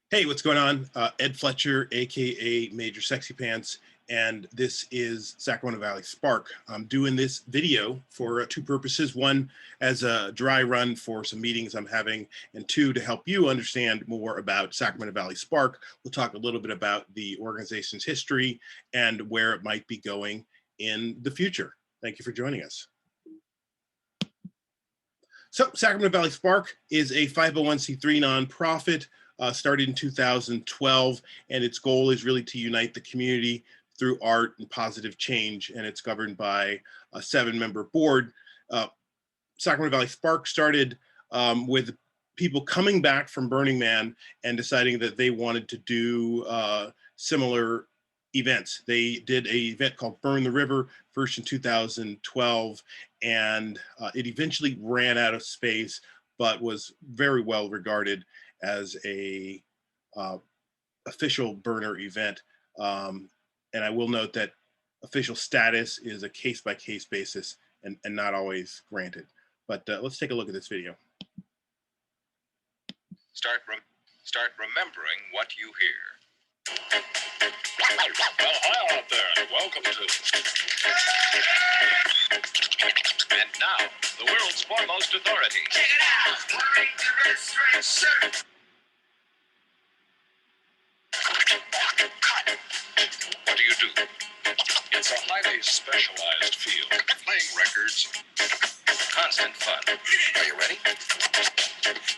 Hey, what's going on? Ed Fletcher, aka Major Sexy Pants, and this is Sacramento Valley Spark. I'm doing this video for two purposes. One, as a dry run for some meetings I'm having, and two, to help you understand more about Sacramento Valley Spark. We'll talk a little bit about the organization's history and where it might be going in the future. Thank you for joining us. So Sacramento Valley Spark is a 501c3 nonprofit, started in 2012, and its goal is really to unite the community through art and positive change, and it's governed by a 7-member board. Uh, Sacramento Valley Spark started with people coming back from Burning Man and deciding that they wanted to do similar events. They did an event called Burn the River, first in 2012, and it eventually ran out of space, but was very well regarded as a uh, official burner event. And I will note that official status is a case-by-case basis and not always granted. But let's take a look at this video. Start remembering what you hear. Well, hi out there, and welcome to... And now, the world's foremost authority. Check it out! What do you do? It's a highly specialized field. Playing records. Constant fun. Are you ready?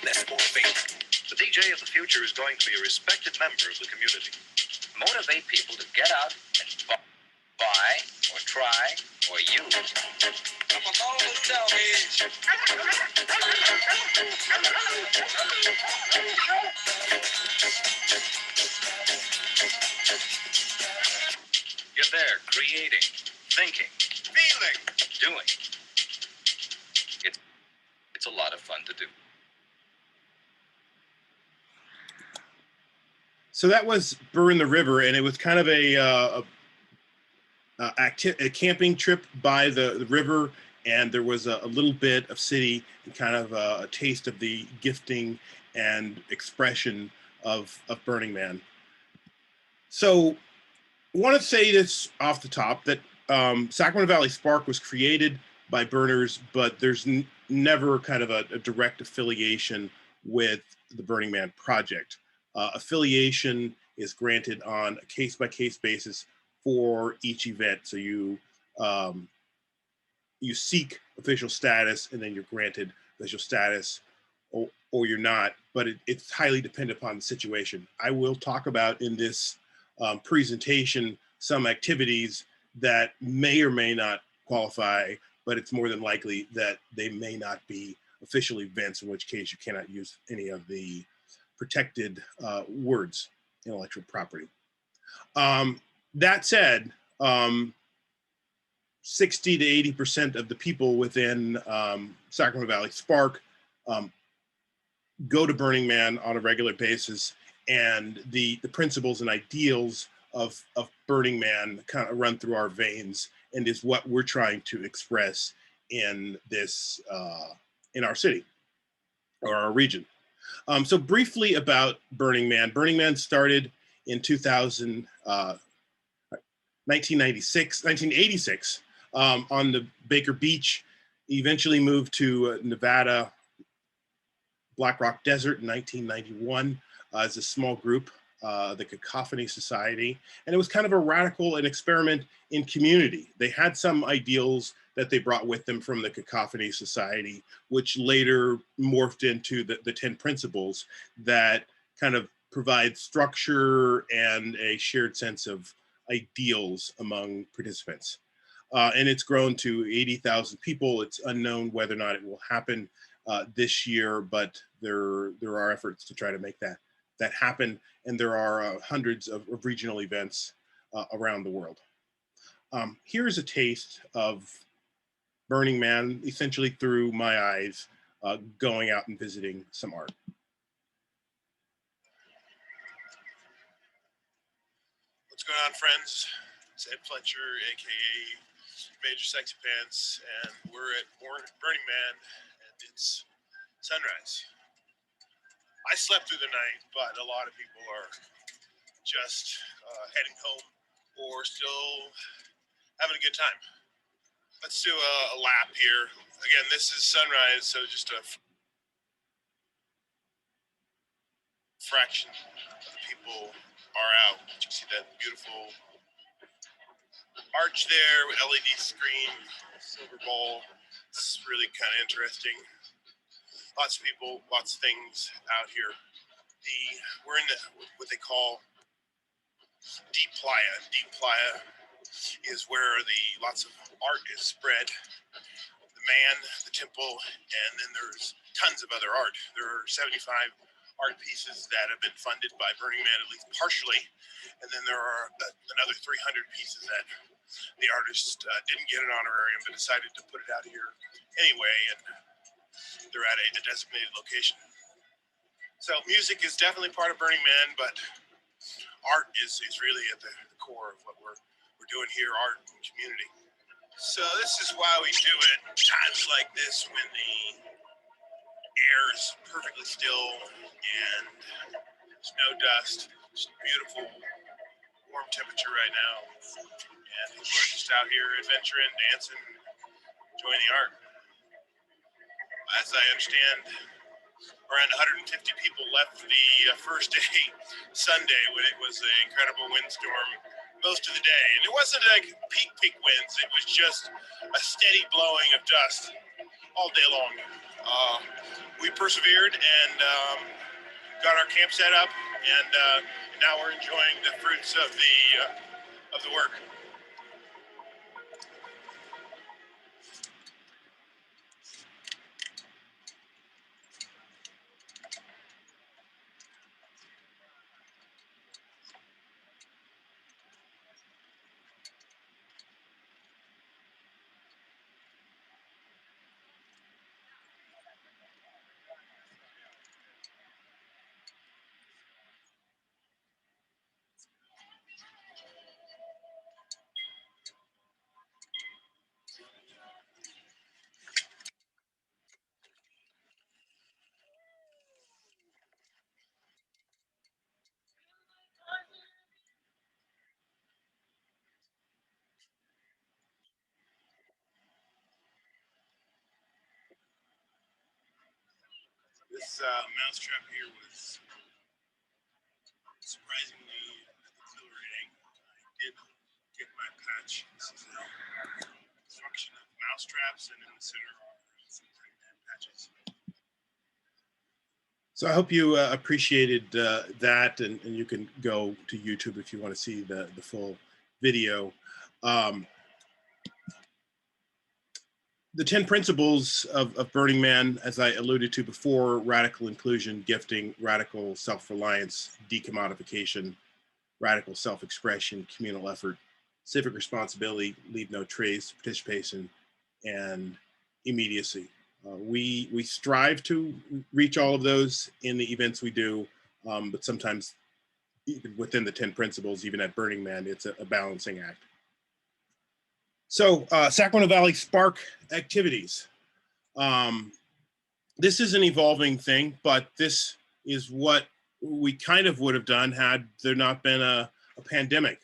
Let's motivate. The DJ of the future is going to be a respected member of the community. Motivate people to get out and buy, or try, or use. Come on, little doggies. You're there, creating, thinking, feeling, doing. It's a lot of fun to do. So that was Burn the River, and it was kind of a camping trip by the river, and there was a little bit of city and kind of a taste of the gifting and expression of Burning Man. So I want to say this off the top, that Sacramento Valley Spark was created by burners, but there's never kind of a direct affiliation with the Burning Man project. Affiliation is granted on a case-by-case basis for each event. So you seek official status, and then you're granted official status, or you're not. But it's highly dependent upon the situation. I will talk about in this presentation some activities that may or may not qualify, but it's more than likely that they may not be official events, in which case you cannot use any of the protected words, intellectual property. That said, 60 to 80% of the people within Sacramento Valley Spark go to Burning Man on a regular basis, and the principles and ideals of Burning Man kind of run through our veins, and is what we're trying to express in this in our city or our region. So briefly about Burning Man. Burning Man started in 1986 on the Baker Beach, eventually moved to Nevada, Black Rock Desert in 1991 as a small group, the Cacophony Society. And it was kind of a radical and experiment in community. They had some ideals that they brought with them from the Cacophony Society, which later morphed into the 10 principles that kind of provide structure and a shared sense of ideals among participants. And it's grown to 80,000 people. It's unknown whether or not it will happen this year, but there are efforts to try to make that happen. And there are hundreds of regional events around the world. Here's a taste of Burning Man, essentially through my eyes, going out and visiting some art. What's going on, friends? It's Ed Fletcher, aka Major Sexy Pants, and we're at Burning Man, and it's sunrise. I slept through the night, but a lot of people are just heading home or still having a good time. Let's do a lap here. Again, this is sunrise, so just a fraction of the people are out. You can see that beautiful arch there with LED screen, silver ball. It's really kind of interesting. Lots of people, lots of things out here. We're in what they call deep playa. Deep playa is where lots of art is spread. The man, the temple, and then there's tons of other art. There are 75 art pieces that have been funded by Burning Man, at least partially, and then there are another 300 pieces that the artist didn't get an honorarium but decided to put it out here anyway, and they're at a designated location. So music is definitely part of Burning Man, but art is really at the core of what we're doing here, art and community. So this is why we do it times like this when the air is perfectly still and there's no dust. It's beautiful, warm temperature right now. And people are just out here adventuring, dancing, enjoying the art. As I understand, around 150 people left the first day, Sunday, when it was an incredible windstorm most of the day. And it wasn't like peak winds. It was just a steady blowing of dust all day long. We persevered and got our camp set up, and now we're enjoying the fruits of the work. This mousetrap here was surprisingly exhilarating. I did get my patch. This is a construction of mousetraps, and in the center are some patches. So I hope you appreciated that, and you can go to YouTube if you want to see the full video. The 10 principles of Burning Man, as I alluded to before: radical inclusion, gifting, radical self-reliance, decommodification, radical self-expression, communal effort, civic responsibility, leave no trace, participation, and immediacy. We strive to reach all of those in the events we do, but sometimes even within the 10 principles, even at Burning Man, it's a balancing act. So Sacramento Valley Spark activities. This is an evolving thing, but this is what we kind of would have done had there not been a pandemic.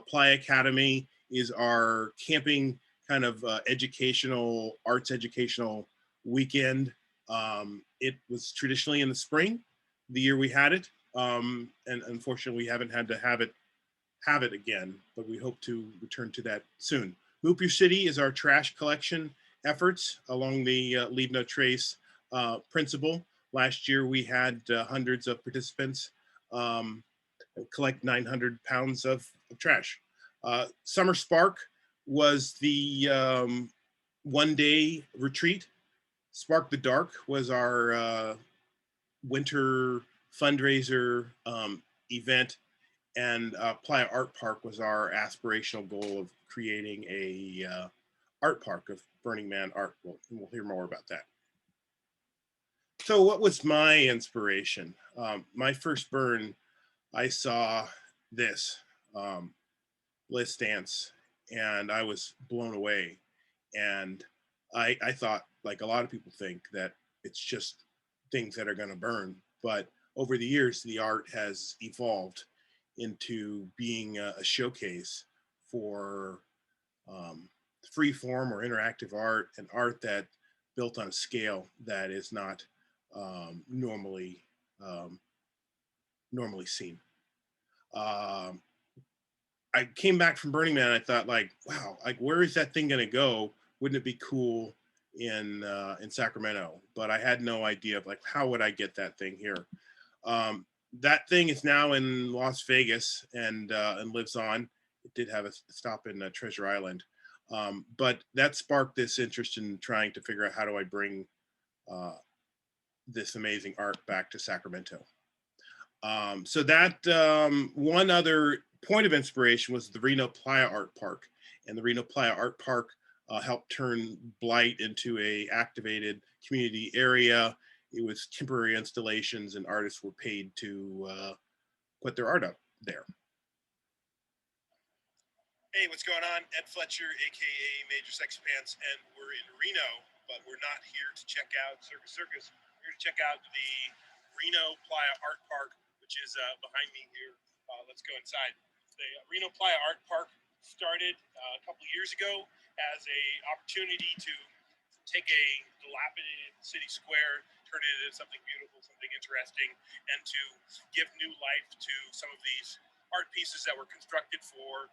Playa Academy is our camping kind of educational, arts educational weekend. It was traditionally in the spring, the year we had it, and unfortunately we haven't had to have it again, but we hope to return to that soon. Move Your City is our trash collection efforts along the Leave No Trace principle. Last year we had hundreds of participants collect 900 pounds of trash. Summer Spark was the one-day retreat. Spark the Dark was our winter fundraiser event, and Playa Art Park was our aspirational goal of creating a art park of Burning Man art. We'll hear more about that. So what was my inspiration? My first burn, I saw this, Let's Dance, and I was blown away. And I thought, like a lot of people think, that it's just things that are going to burn. But over the years, the art has evolved into being a showcase for free form or interactive art, and art that built on a scale that is not normally normally seen. Um, I came back from Burning Man. And I thought, like, wow, like where is that thing going to go? Wouldn't it be cool in Sacramento? But I had no idea of like how would I get that thing here. That thing is now in Las Vegas and lives on. It did have a stop in Treasure Island, but that sparked this interest in trying to figure out how do I bring uh, this amazing art back to Sacramento. So that one other point of inspiration was the Reno Playa Art Park, and the Reno Playa Art Park helped turn Blight into a activated community area. It was temporary installations, and artists were paid to put their art up there. Hey, what's going on? Ed Fletcher, aka Major Sex Pants, and we're in Reno, but we're not here to check out Circus Circus. We're here to check out the Reno Playa Art Park, which is behind me here. Let's go inside. The Reno Playa Art Park started a couple years ago as a opportunity to take a dilapidated city square, turn it into something beautiful, something interesting, and to give new life to some of these art pieces that were constructed for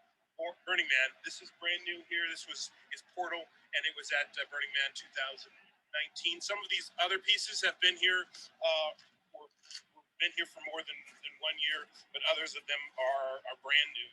Burning Man. This is brand new here. This was his portal, and it was at Burning Man 2019. Some of these other pieces have been here for more than 1 year, but others of them are brand new.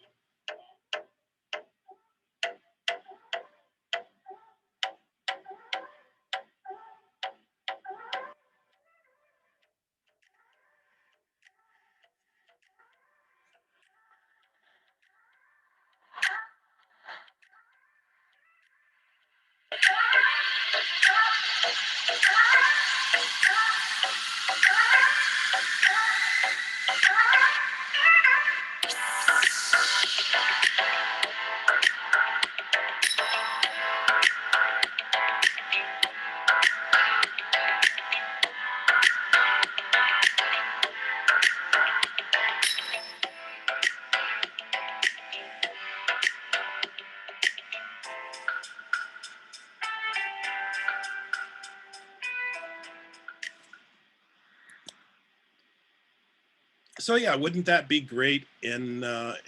So yeah, wouldn't that be great in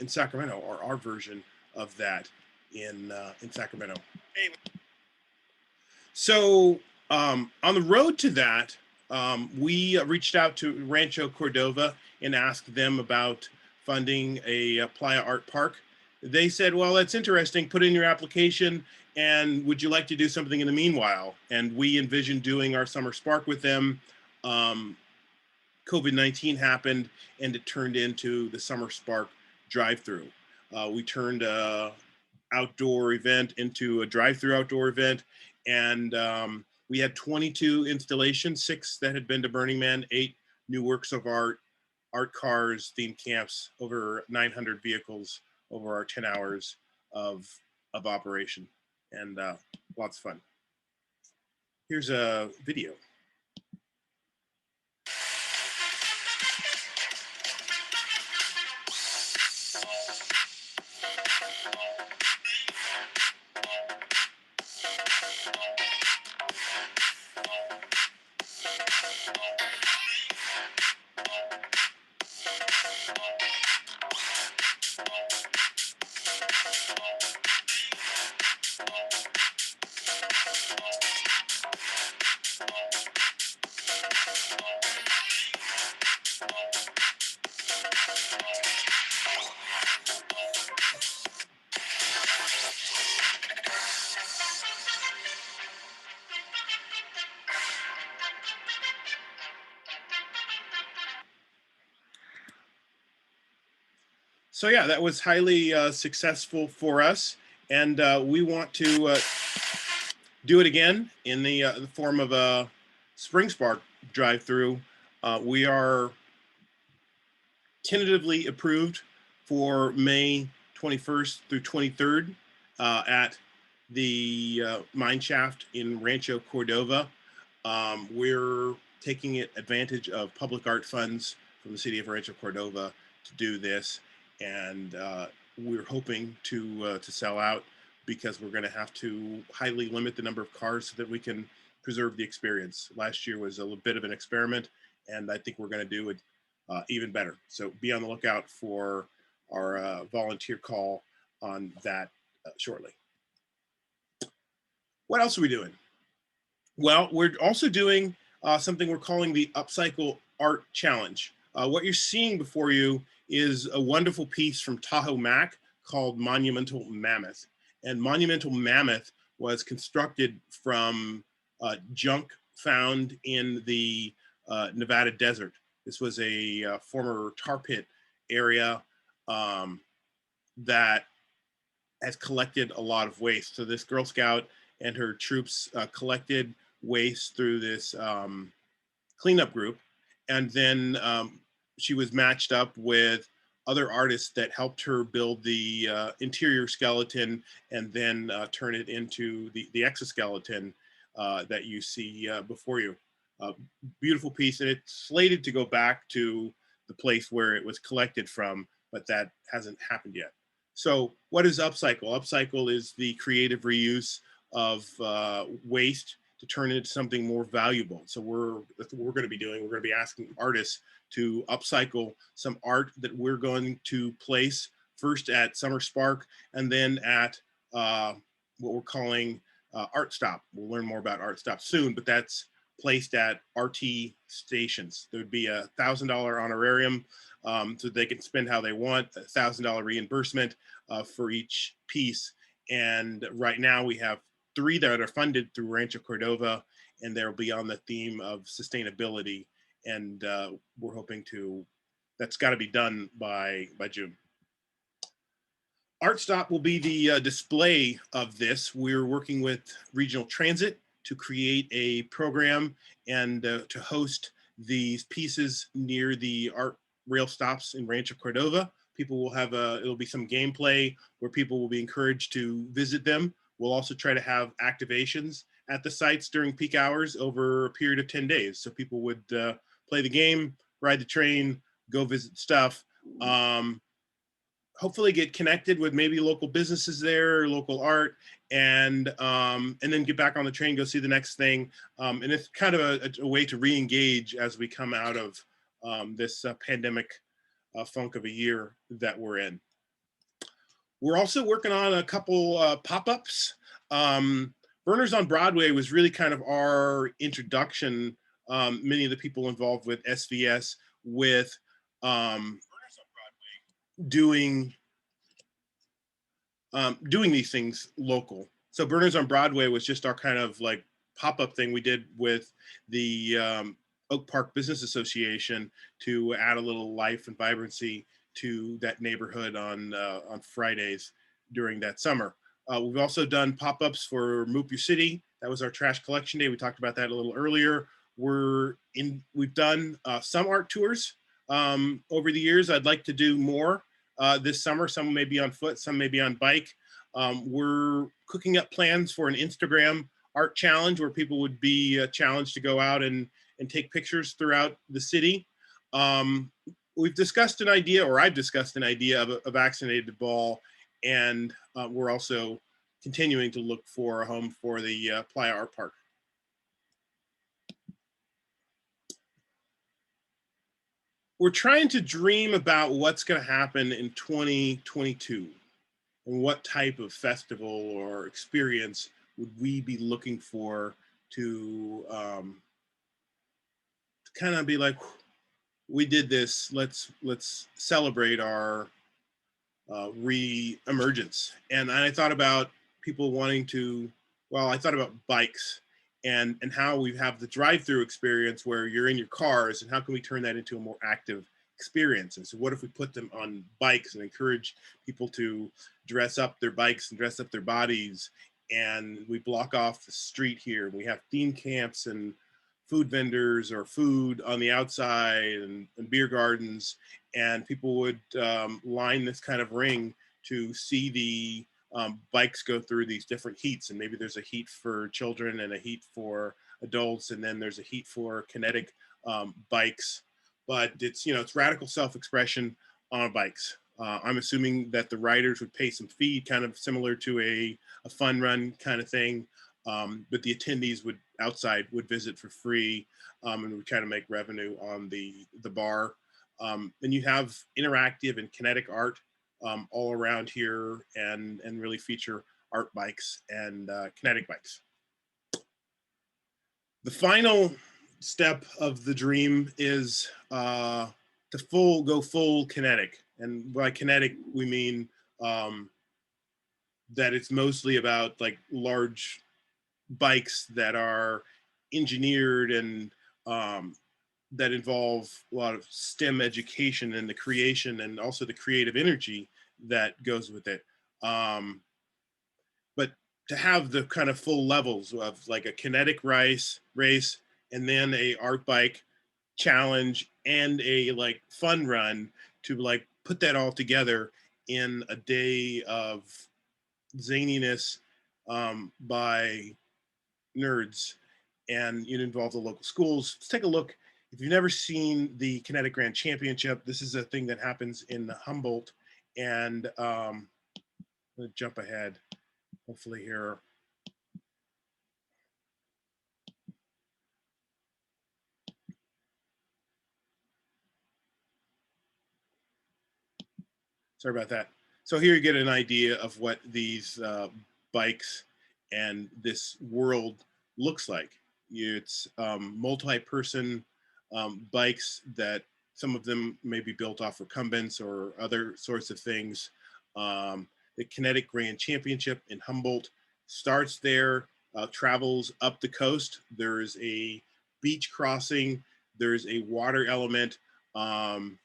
Sacramento, or our version of that in Sacramento? Hey. So on the road to that, we reached out to Rancho Cordova and asked them about funding a Playa Art Park. They said, well, that's interesting. Put in your application, and would you like to do something in the meanwhile? And we envisioned doing our Summer Spark with them. COVID-19 happened, and it turned into the Summer Spark drive-through. We turned an outdoor event into a drive-through outdoor event, and we had 22 installations, 6 that had been to Burning Man, 8 new works of art, art cars, themed camps, over 900 vehicles over our 10 hours of operation, and lots of fun. Here's a video. So yeah, that was highly successful for us, and we want to do it again in the form of a Spring Spark drive-through. We are tentatively approved for May 21st through 23rd at the mine shaft in Rancho Cordova. We're taking advantage of public art funds from the city of Rancho Cordova to do this, and we're hoping to sell out because we're going to have to highly limit the number of cars so that we can preserve the experience. Last year was a little bit of an experiment, and I think we're going to do it even better. So be on the lookout for our volunteer call on that shortly. What else are we doing? Well, we're also doing something we're calling the Upcycle Art Challenge. What you're seeing before you is a wonderful piece from Tahoe Mac called Monumental Mammoth. And Monumental Mammoth was constructed from junk found in the Nevada desert. This was a former tar pit area that has collected a lot of waste. So this Girl Scout and her troops collected waste through this cleanup group. And then she was matched up with other artists that helped her build the interior skeleton and then turn it into the exoskeleton that you see before you. Beautiful piece, and it's slated to go back to the place where it was collected from, but that hasn't happened yet. So what is upcycle? Upcycle is the creative reuse of waste to turn it into something more valuable. So that's what we're going to be doing. We're going to be asking artists to upcycle some art that we're going to place first at Summer Spark and then at what we're calling Art Stop. We'll learn more about Art Stop soon, but that's placed at RT stations. There would be a $1,000 honorarium so they can spend how they want, a $1,000 reimbursement for each piece. And right now we have 3 that are funded through Rancho Cordova, and they'll be on the theme of sustainability. And we're hoping that's got to be done by June. Art Stop will be the display of this. We're working with Regional Transit to create a program and to host these pieces near the art rail stops in Rancho Cordova. People will have it'll be some gameplay where people will be encouraged to visit them. We'll also try to have activations at the sites during peak hours over a period of 10 days. So people would play the game, ride the train, go visit stuff. Hopefully get connected with maybe local businesses there, local art, and then get back on the train, go see the next thing. And it's kind of a way to re-engage as we come out of this pandemic funk of a year that we're in. We're also working on a couple pop-ups. Burners on Broadway was really kind of our introduction, many of the people involved with SVS, with doing these things local. So Burners on Broadway was just our kind of like pop-up thing we did with the Oak Park Business Association to add a little life and vibrancy to that neighborhood on Fridays during that summer. We've also done pop-ups for Move Your City. That was our trash collection day. We talked about that a little earlier. We've done some art tours over the years. I'd like to do more this summer. Some may be on foot, some may be on bike. We're cooking up plans for an Instagram art challenge where people would be challenged to go out and take pictures throughout the city. We've discussed an idea, or I've discussed an idea of a vaccinated ball, and we're also continuing to look for a home for the Playa Art Park. We're trying to dream about what's going to happen in 2022 and what type of festival or experience would we be looking for to kind of be like, we did this, let's celebrate our re-emergence. And I thought about people wanting to, I thought about bikes and how we have the drive-through experience where you're in your cars, and how can we turn that into a more active experience? And so what if we put them on bikes and encourage people to dress up their bikes and dress up their bodies, and we block off the street here. We have theme camps and food vendors or food on the outside and beer gardens, and people would line this kind of ring to see the bikes go through these different heats. And maybe there's a heat for children and a heat for adults, and then there's a heat for kinetic bikes. but it's, you know, it's radical self-expression on bikes. I'm assuming that the riders would pay some fee, kind of similar to a fun run kind of thing. But the attendees would outside would visit for free, and would kind of make revenue on the bar. And you have interactive and kinetic art all around here, and really feature art bikes and kinetic bikes. The final step of the dream is to go full kinetic, and by kinetic we mean that it's mostly about like large bikes that are engineered and that involve a lot of STEM education and the creation and also the creative energy that goes with it. But to have the kind of full levels of like a kinetic race and then a art bike challenge and a like fun run, to like put that all together in a day of zaniness by nerds, and it involves the local schools. Let's take a look. If you've never seen the Kinetic Grand Championship, this is a thing that happens in Humboldt, and I'm gonna jump ahead, hopefully here. Sorry about that. So here you get an idea of what these bikes and this world looks like. It's multi-person bikes that some of them may be built off recumbents or other sorts of things. The Kinetic Grand Championship in Humboldt starts there, travels up the coast. There's a beach crossing, there's a water element, and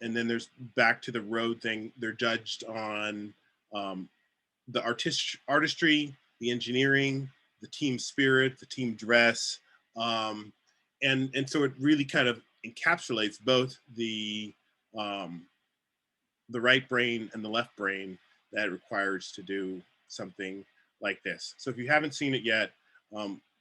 then there's back to the road thing. They're judged on the artistry, the engineering, the team spirit, the team dress, and so it really kind of encapsulates both the right brain and the left brain that it requires to do something like this. So if you haven't seen it yet,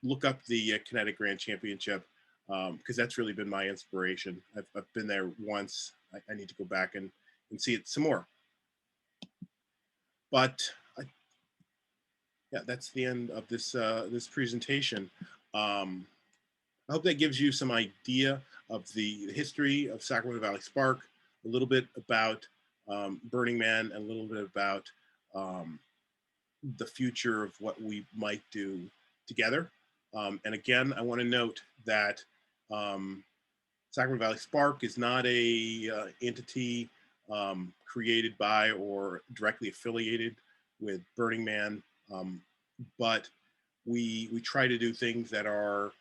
look up the Kinetic Grand Championship, because that's really been my inspiration. I've been there once. I need to go back and see it some more. But yeah, that's the end of this this presentation. I hope that gives you some idea of the history of Sacramento Valley Spark, a little bit about Burning Man, and a little bit about the future of what we might do together. And again, I want to note that Sacramento Valley Spark is not a entity created by or directly affiliated with Burning Man, but we try to do things that are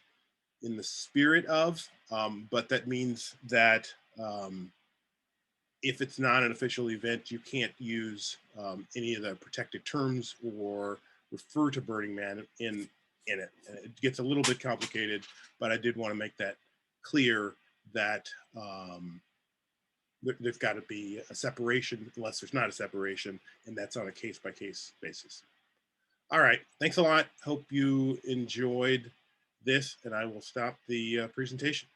in the spirit of, but that means that if it's not an official event, you can't use any of the protected terms or refer to Burning Man in it. And it gets a little bit complicated, but I did want to make that clear that there's got to be a separation unless there's not a separation, and that's on a case-by-case basis. All right, thanks a lot. Hope you enjoyed this, and I will stop the presentation.